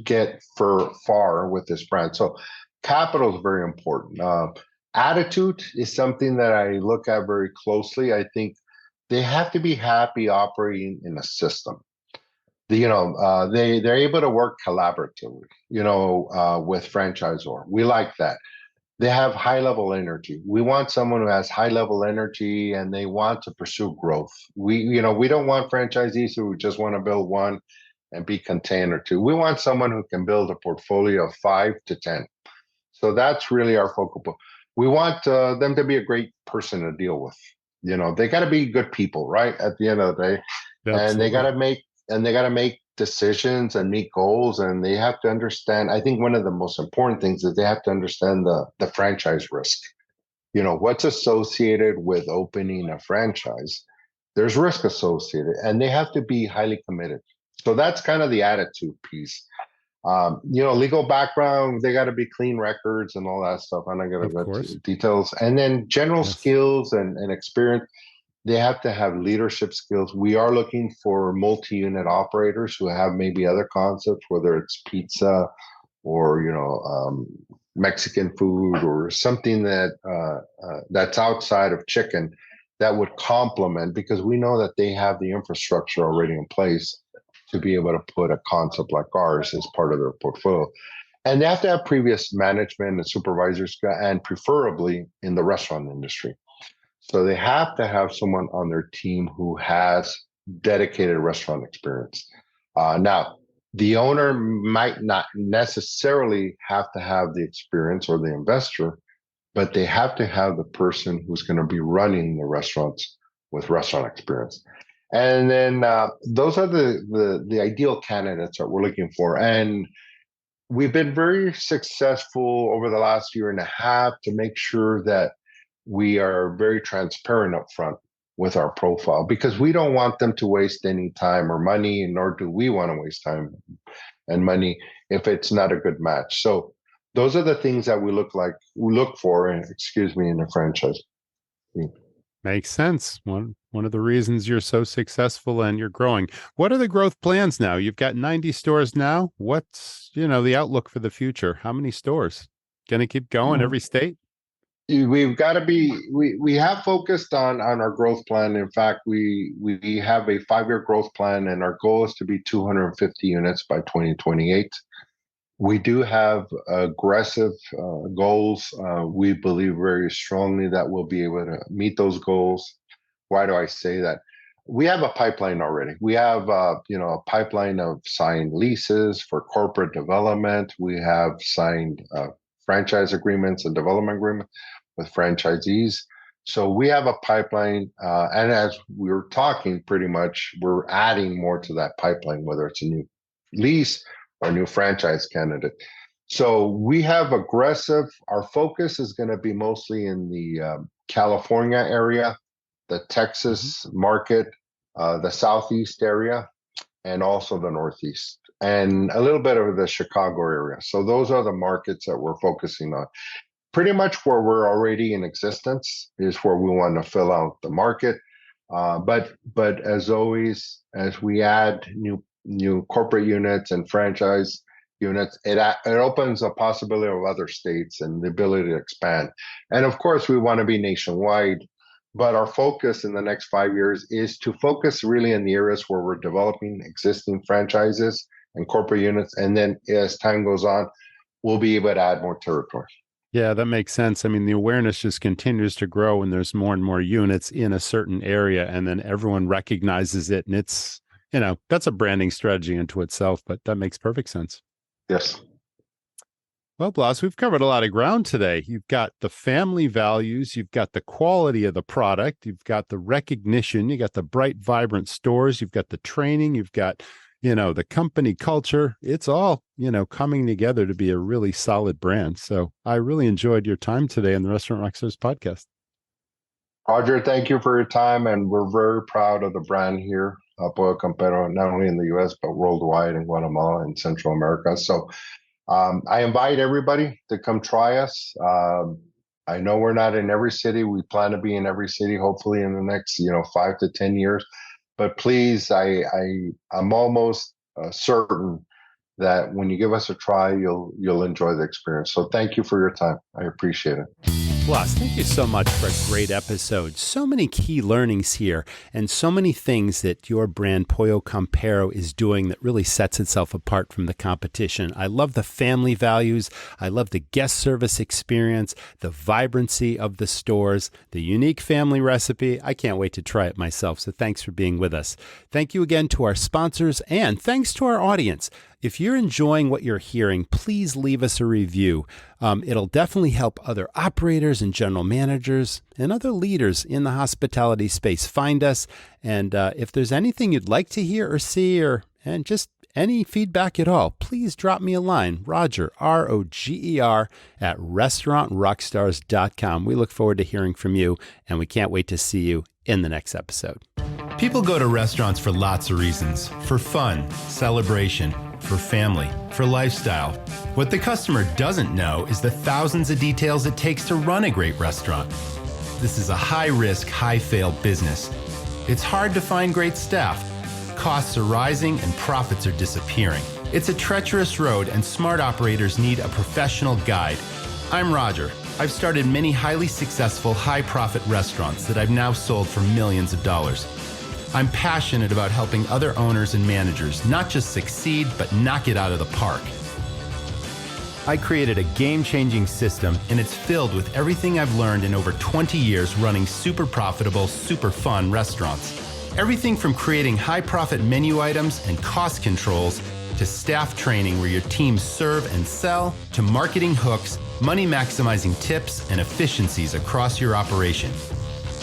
get far with this brand. So capital is very important. Attitude is something that I look at very closely. I think they have to be happy operating in a system. They're able to work collaboratively, with franchisor. We like that. They have high level energy. We want someone who has high level energy and they want to pursue growth. We don't want franchisees who just want to build one and be contained or two. We want someone who can build a portfolio of 5 to 10. So that's really our focal point. We want them to be a great person to deal with. They got to be good people, right? At the end of the day, and they got to make decisions and meet goals, and they have to understand. I think one of the most important things is they have to understand the franchise risk. What's associated with opening a franchise. There's risk associated, and they have to be highly committed. So that's kind of the attitude piece. Legal background, they got to be clean records and all that stuff. I'm not going to go into details. And then general skills and experience, they have to have leadership skills. We are looking for multi-unit operators who have maybe other concepts, whether it's pizza or, Mexican food or something that's outside of chicken that would complement, because we know that they have the infrastructure already in place to be able to put a concept like ours as part of their portfolio. And they have to have previous management and supervisors, and preferably in the restaurant industry. So they have to have someone on their team who has dedicated restaurant experience. Now, the owner might not necessarily have to have the experience, or the investor, but they have to have the person who's going to be running the restaurants with restaurant experience. And then those are the ideal candidates that we're looking for. And we've been very successful over the last year and a half to make sure that we are very transparent up front with our profile, because we don't want them to waste any time or money, nor do we want to waste time and money if it's not a good match. So those are the things that we look for, in a franchise. Makes sense. One of the reasons you're so successful and you're growing. What are the growth plans now? You've got 90 stores now. What's, the outlook for the future? How many stores? Going to keep going every state? we've got to be, we have focused on our growth plan. In fact, we have a 5-year growth plan, and our goal is to be 250 units by 2028. We do have aggressive goals. We believe very strongly that we'll be able to meet those goals. Why do I say that? We have a pipeline already. We have a pipeline of signed leases for corporate development. We have signed franchise agreements and development agreements with franchisees. So we have a pipeline, and as we were talking, pretty much we're adding more to that pipeline, whether it's a new lease or new franchise candidate. So we have aggressive, our focus is going to be mostly in the California area, the Texas market, the Southeast area, and also the Northeast, and a little bit of the Chicago area. So those are the markets that we're focusing on. Pretty much where we're already in existence is where we want to fill out the market. But as always, as we add new corporate units and franchise units, it opens a possibility of other states and the ability to expand. And of course, we want to be nationwide, but our focus in the next 5 years is to focus really in the areas where we're developing existing franchises and corporate units. And then as time goes on, we'll be able to add more territory. Yeah, that makes sense. I mean, the awareness just continues to grow when there's more and more units in a certain area, and then everyone recognizes it. And it's, that's a branding strategy into itself, but that makes perfect sense. Yes. Well, Blas, we've covered a lot of ground today. You've got the family values, you've got the quality of the product, you've got the recognition, you got the bright, vibrant stores, you've got the training, you've got, the company culture. It's all, coming together to be a really solid brand. So I really enjoyed your time today on the Restaurant Rockstars podcast. Roger, thank you for your time. And we're very proud of the brand here, Pollo Campero, not only in the U.S., but worldwide in Guatemala and Central America. So I invite everybody to come try us. I know we're not in every city. We plan to be in every city, hopefully in the next, 5 to 10 years. But please, I'm almost certain that when you give us a try, you'll enjoy the experience. So thank you for your time. I appreciate it. Blas, thank you so much for a great episode. So many key learnings here and so many things that your brand Pollo Campero is doing that really sets itself apart from the competition. I love the family values. I love the guest service experience, the vibrancy of the stores, the unique family recipe. I can't wait to try it myself. So thanks for being with us. Thank you again to our sponsors, and thanks to our audience. If you're enjoying what you're hearing, please leave us a review. It'll definitely help other operators and general managers and other leaders in the hospitality space find us. And if there's anything you'd like to hear or see, and just any feedback at all, please drop me a line, Roger, ROGER, at restaurantrockstars.com. We look forward to hearing from you, and we can't wait to see you in the next episode. People go to restaurants for lots of reasons. For fun, celebration, for family, for lifestyle. What the customer doesn't know is the thousands of details it takes to run a great restaurant. This is a high-risk, high-fail business. It's hard to find great staff. Costs are rising and profits are disappearing. It's a treacherous road, and smart operators need a professional guide. I'm Roger. I've started many highly successful, high-profit restaurants that I've now sold for millions of dollars. I'm passionate about helping other owners and managers not just succeed, but knock it out of the park. I created a game-changing system, and it's filled with everything I've learned in over 20 years running super profitable, super fun restaurants. Everything from creating high-profit menu items and cost controls to staff training where your teams serve and sell, to marketing hooks, money-maximizing tips, and efficiencies across your operation.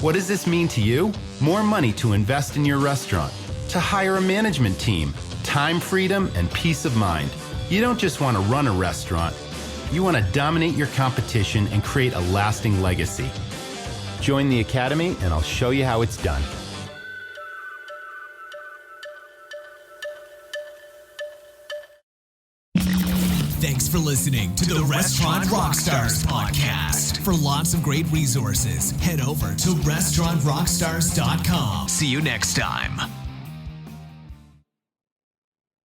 What does this mean to you? More money to invest in your restaurant, to hire a management team, time freedom, and peace of mind. You don't just want to run a restaurant. You want to dominate your competition and create a lasting legacy. Join the Academy and I'll show you how it's done. Thanks for listening to the Restaurant Rockstars Podcast. For lots of great resources, head over to restaurantrockstars.com. See you next time.